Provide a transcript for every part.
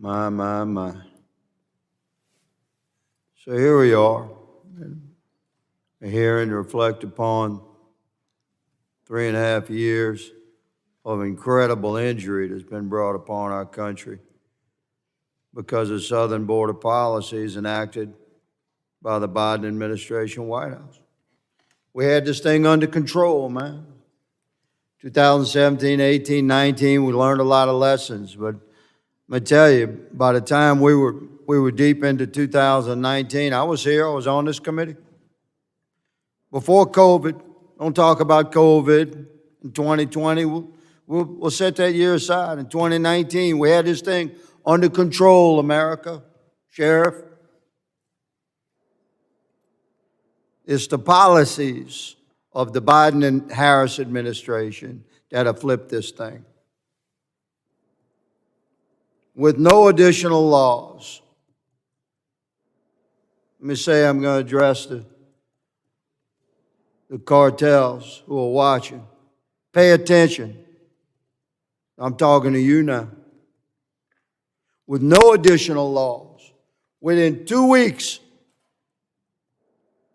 My. So here we are, hearing to reflect upon 3.5 years of incredible injury that's been brought upon our country because of southern border policies enacted by the Biden administration White House. We had this thing under control, man. 2017, 18, 19, we learned a lot of lessons, but I'm gonna tell you, by the time we were deep into 2019, I was here, I was on this committee. Before COVID, don't talk about COVID in 2020, we'll set that year aside. In 2019, we had this thing under control, America, Sheriff. It's the policies of the Biden and Harris administration that have flipped this thing. With no additional laws. Let me say I'm going to address the cartels who are watching. Pay attention. I'm talking to you now. With no additional laws, within 2 weeks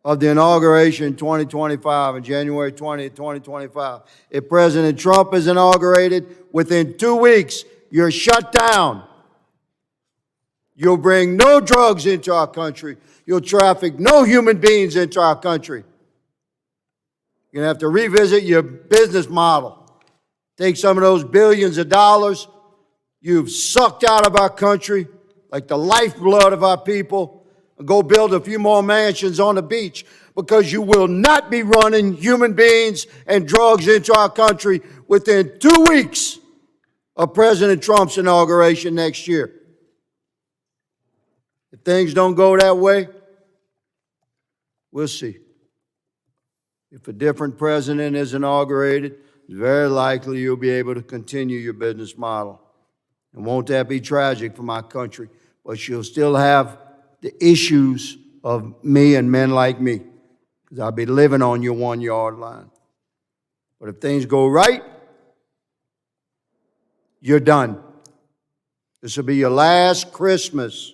of the inauguration in 2025, on January 20th, 2025, if President Trump is inaugurated, within 2 weeks, you're shut down. You'll bring no drugs into our country. You'll traffic no human beings into our country. You're going to have to revisit your business model. Take some of those billions of dollars you've sucked out of our country, like the lifeblood of our people, and go build a few more mansions on the beach, because you will not be running human beings and drugs into our country within 2 weeks of President Trump's inauguration next year. If things don't go that way, we'll see. If a different president is inaugurated, it's very likely you'll be able to continue your business model. And won't that be tragic for my country? But you'll still have the issues of me and men like me, because I'll be living on your 1 yard line. But if things go right, you're done. This will be your last Christmas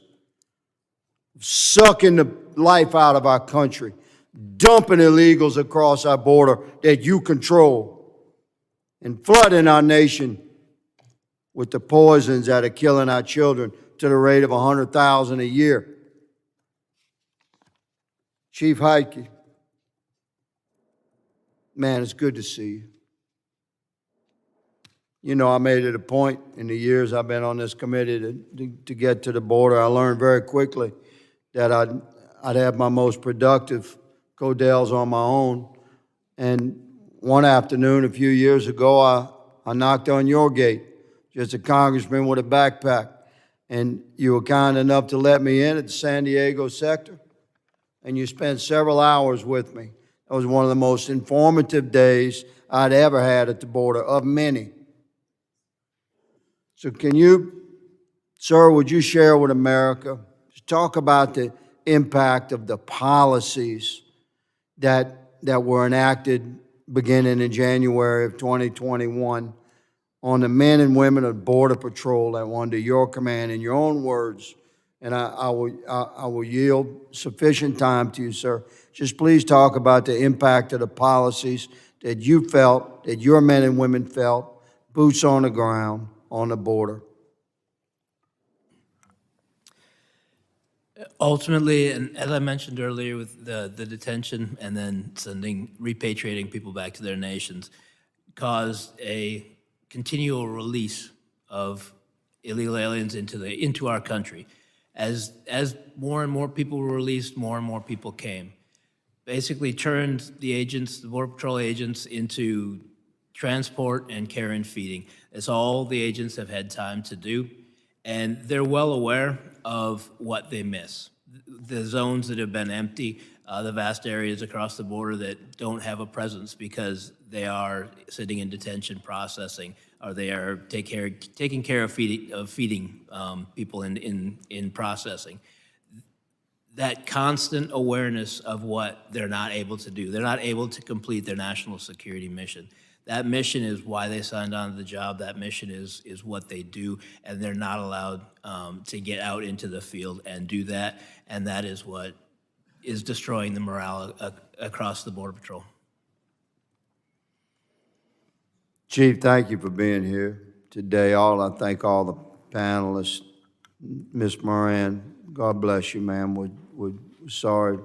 sucking the life out of our country, dumping illegals across our border that you control, and flooding our nation with the poisons that are killing our children to the rate of 100,000 a year. Chief Heike, man, it's good to see you. You know, I made it a point in the years I've been on this committee to get to the border. I learned very quickly that I'd have my most productive codels on my own. And one afternoon a few years ago, I knocked on your gate, just a congressman with a backpack. And you were kind enough to let me in at the San Diego sector. And you spent several hours with me. That was one of the most informative days I'd ever had at the border, of many. So can you, sir, would you share with America, talk about the impact of the policies that were enacted beginning in January of 2021 on the men and women of Border Patrol that were under your command, in your own words. And I will yield sufficient time to you, sir. Just please talk about the impact of the policies that you felt, that your men and women felt, boots on the ground, on the border. Ultimately, and as I mentioned earlier with the detention and then repatriating people back to their nations, caused a continual release of illegal aliens into our country. As more and more people were released, more and more people came. Basically turned the Border Patrol agents into transport and care and feeding. That's all the agents have had time to do. And they're well aware of what they miss. The zones that have been empty, the vast areas across the border that don't have a presence because they are sitting in detention processing, or they are taking care of feeding people in processing. That constant awareness of what they're not able to do. They're not able to complete their national security mission. That mission is why they signed on to the job. That mission is what they do, and they're not allowed to get out into the field and do that. And that is what is destroying the morale across the Border Patrol. Chief, thank you for being here today. I thank all the panelists. Ms. Moran, God bless you, ma'am. We're sorry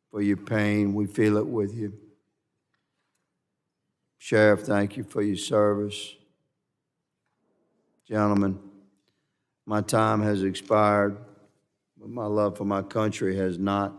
for your pain. We feel it with you. Sheriff, thank you for your service. Gentlemen, my time has expired, but my love for my country has not.